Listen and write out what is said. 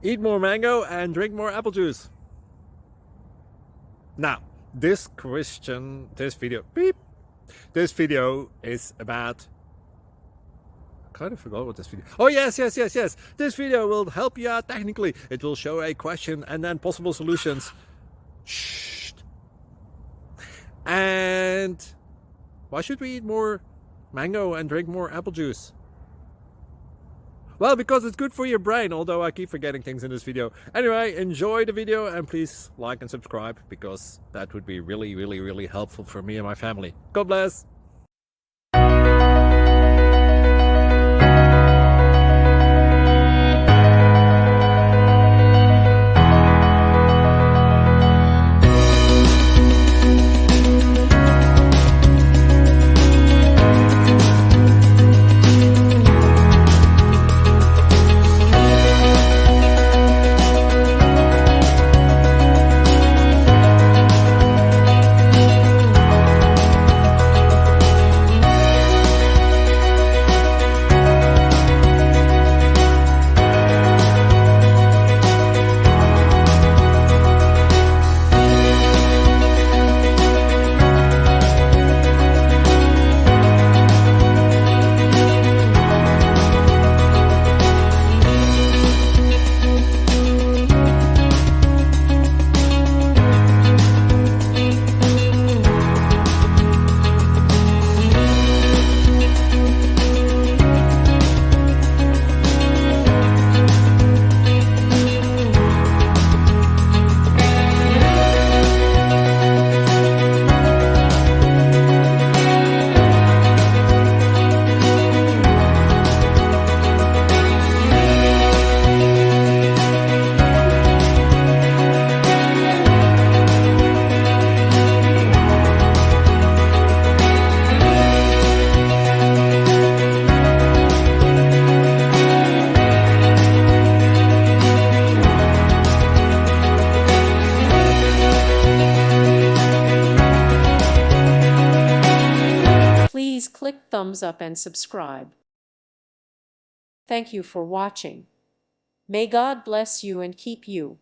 Eat more mango and drink more apple juice. Now, this video is about, I kind of forgot what this video. Oh, yes. This video will help you out technically. It will show a question and then possible solutions. Shh. And why should we eat more mango and drink more apple juice? Well, because it's good for your brain, although I keep forgetting things in this video. Anyway, enjoy the video and please like and subscribe, because that would be really helpful for me and my family. God bless! Please click thumbs up and subscribe. Thank you for watching. May God bless you and keep you.